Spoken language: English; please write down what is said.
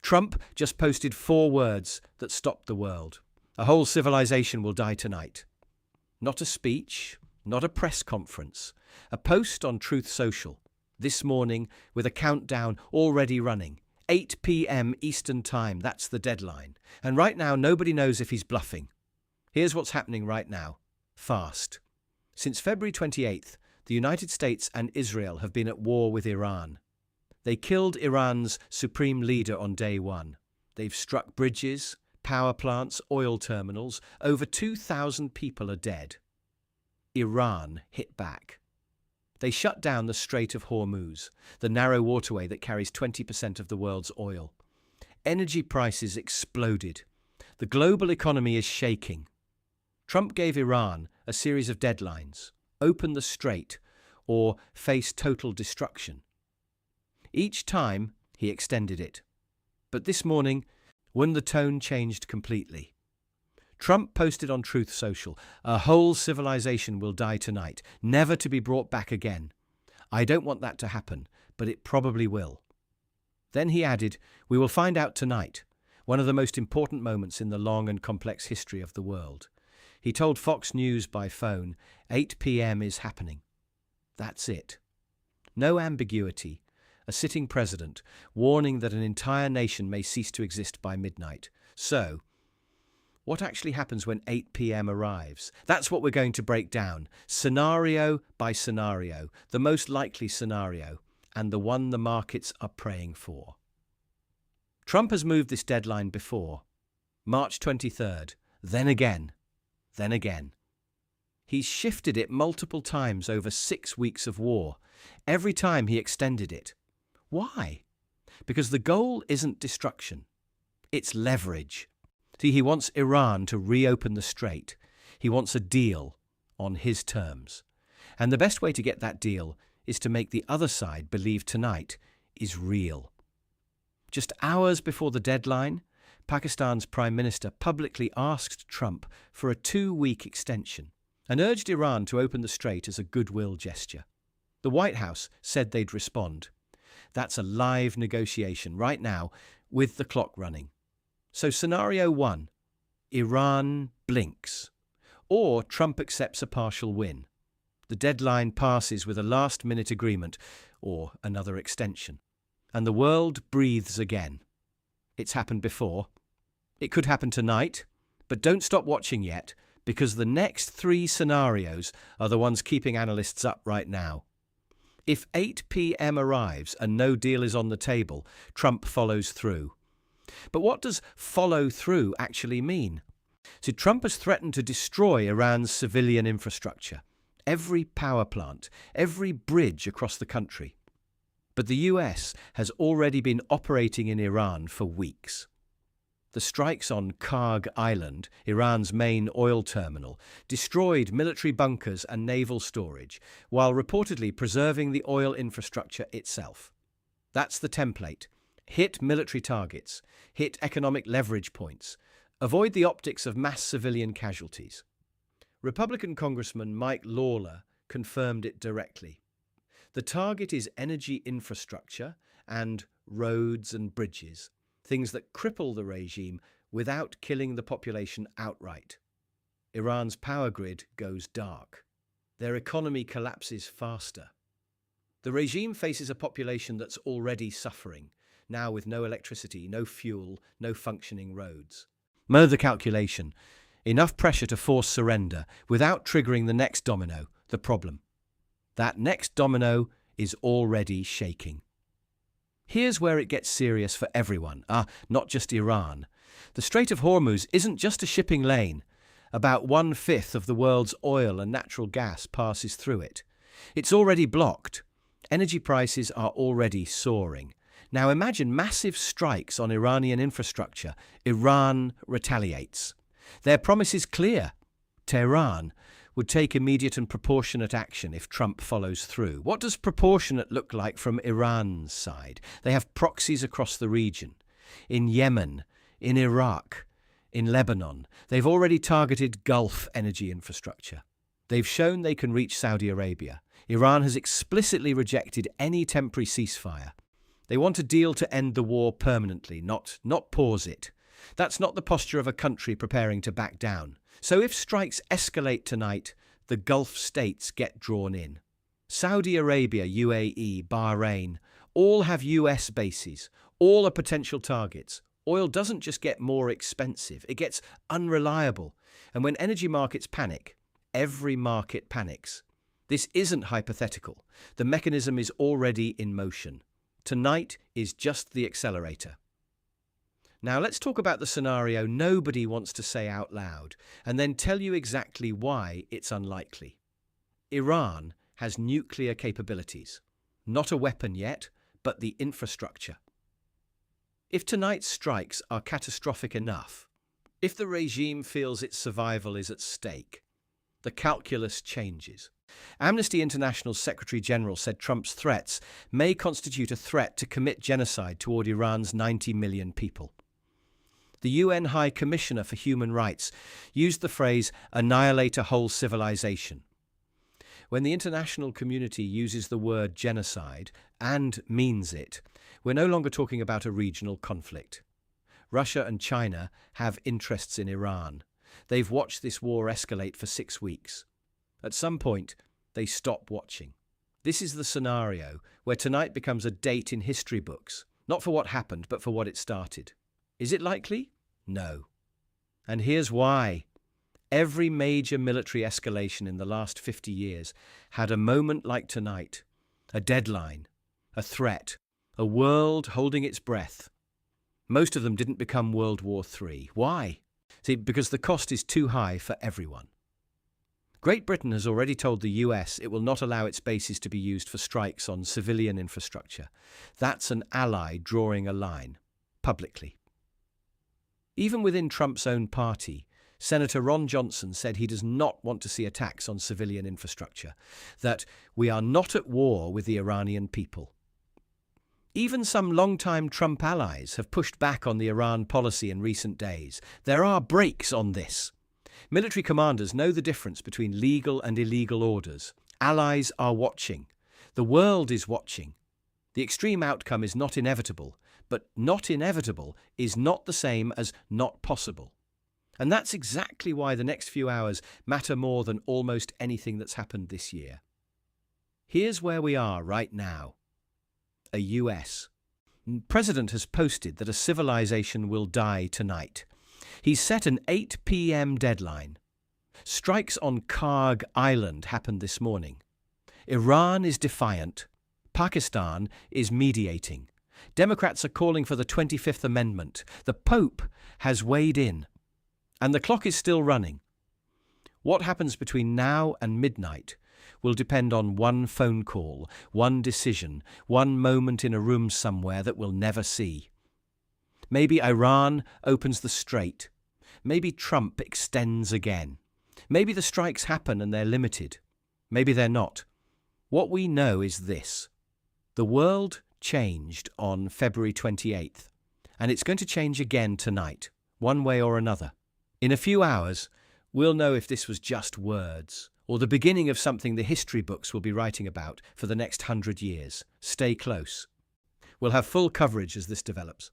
Trump just posted 4 words that stopped the world. A whole civilization will die tonight. Not a speech, not a press conference. A post on Truth Social this morning with a countdown already running. 8 p.m. Eastern Time, that's the deadline. And right now, nobody knows if he's bluffing. Here's what's happening right now. Fast. Since February 28th, the United States and Israel have been at war with Iran. They killed Iran's supreme leader on day 1. They've struck bridges, power plants, oil terminals. Over 2,000 people are dead. Iran hit back. They shut down the Strait of Hormuz, the narrow waterway that carries 20% of the world's oil. Energy prices exploded. The global economy is shaking. Trump gave Iran a series of deadlines: open the strait or face total destruction. Each time, he extended it. But this morning, when the tone changed completely. Trump posted on Truth Social, "A whole civilization will die tonight, never to be brought back again. I don't want that to happen, but it probably will." Then he added, "We will find out tonight, one of the most important moments in the long and complex history of the world." He told Fox News by phone, 8 p.m. is happening. That's it. No ambiguity. A sitting president warning that an entire nation may cease to exist by midnight. So, what actually happens when 8 p.m. arrives? That's what we're going to break down, scenario by scenario, the most likely scenario, and the one the markets are praying for. Trump has moved this deadline before. March 23rd, then again, then again. He's shifted it multiple times over 6 weeks of war. Every time he extended it. Why? Because the goal isn't destruction. It's leverage. See, he wants Iran to reopen the strait. He wants a deal on his terms. And the best way to get that deal is to make the other side believe tonight is real. Just hours before the deadline, Pakistan's Prime Minister publicly asked Trump for a 2-week extension and urged Iran to open the strait as a goodwill gesture. The White House said they'd respond. That's a live negotiation right now with the clock running. So scenario 1, Iran blinks, or Trump accepts a partial win. The deadline passes with a last-minute agreement or another extension, and the world breathes again. It's happened before. It could happen tonight, but don't stop watching yet, because the next 3 scenarios are the ones keeping analysts up right now. If 8 p.m. arrives and no deal is on the table, Trump follows through. But what does follow through actually mean? So Trump has threatened to destroy Iran's civilian infrastructure, every power plant, every bridge across the country. But the US has already been operating in Iran for weeks. The strikes on Karg Island, Iran's main oil terminal, destroyed military bunkers and naval storage, while reportedly preserving the oil infrastructure itself. That's the template. Hit military targets, hit economic leverage points, avoid the optics of mass civilian casualties. Republican Congressman Mike Lawler confirmed it directly. The target is energy infrastructure and roads and bridges, things that cripple the regime without killing the population outright. Iran's power grid goes dark. Their economy collapses faster. The regime faces a population that's already suffering, now with no electricity, no fuel, no functioning roads. Know the calculation. Enough pressure to force surrender without triggering the next domino, the problem. That next domino is already shaking. Here's where it gets serious for everyone, not just Iran. The Strait of Hormuz isn't just a shipping lane. About 1/5 of the world's oil and natural gas passes through it. It's already blocked. Energy prices are already soaring. Now imagine massive strikes on Iranian infrastructure. Iran retaliates. Their promise is clear. Tehran would take immediate and proportionate action if Trump follows through. What does proportionate look like from Iran's side? They have proxies across the region. In Yemen, in Iraq, in Lebanon, they've already targeted Gulf energy infrastructure. They've shown they can reach Saudi Arabia. Iran has explicitly rejected any temporary ceasefire. They want a deal to end the war permanently, not pause it. That's not the posture of a country preparing to back down. So if strikes escalate tonight, the Gulf states get drawn in. Saudi Arabia, UAE, Bahrain, all have US bases. All are potential targets. Oil doesn't just get more expensive, it gets unreliable. And when energy markets panic, every market panics. This isn't hypothetical. The mechanism is already in motion. Tonight is just the accelerator. Now let's talk about the scenario nobody wants to say out loud, and then tell you exactly why it's unlikely. Iran has nuclear capabilities. Not a weapon yet, but the infrastructure. If tonight's strikes are catastrophic enough, if the regime feels its survival is at stake, the calculus changes. Amnesty International's Secretary General said Trump's threats may constitute a threat to commit genocide toward Iran's 90 million people. The UN High Commissioner for Human Rights used the phrase annihilate a whole civilization. When the international community uses the word genocide and means it, we're no longer talking about a regional conflict. Russia and China have interests in Iran. They've watched this war escalate for 6 weeks. At some point, they stop watching. This is the scenario where tonight becomes a date in history books, not for what happened, but for what it started. Is it likely? No. And here's why. Every major military escalation in the last 50 years had a moment like tonight, a deadline, a threat, a world holding its breath. Most of them didn't become World War III. Why? See, because the cost is too high for everyone. Great Britain has already told the US it will not allow its bases to be used for strikes on civilian infrastructure. That's an ally drawing a line, publicly. Even within Trump's own party, Senator Ron Johnson said he does not want to see attacks on civilian infrastructure, that we are not at war with the Iranian people. Even some longtime Trump allies have pushed back on the Iran policy in recent days. There are brakes on this. Military commanders know the difference between legal and illegal orders. Allies are watching. The world is watching. The extreme outcome is not inevitable, but not inevitable is not the same as not possible. And that's exactly why the next few hours matter more than almost anything that's happened this year. Here's where we are right now. A US president has posted that a civilization will die tonight. He's set an 8 p.m. deadline. Strikes on Karg Island happened this morning. Iran is defiant. Pakistan is mediating. Democrats are calling for the 25th Amendment. The Pope has weighed in. And the clock is still running. What happens between now and midnight will depend on one phone call, one decision, one moment in a room somewhere that we'll never see. Maybe Iran opens the strait. Maybe Trump extends again. Maybe the strikes happen and they're limited. Maybe they're not. What we know is this. The world changed on February 28th, and it's going to change again tonight, one way or another. In a few hours, we'll know if this was just words, or the beginning of something the history books will be writing about for the next 100 years. Stay close. We'll have full coverage as this develops.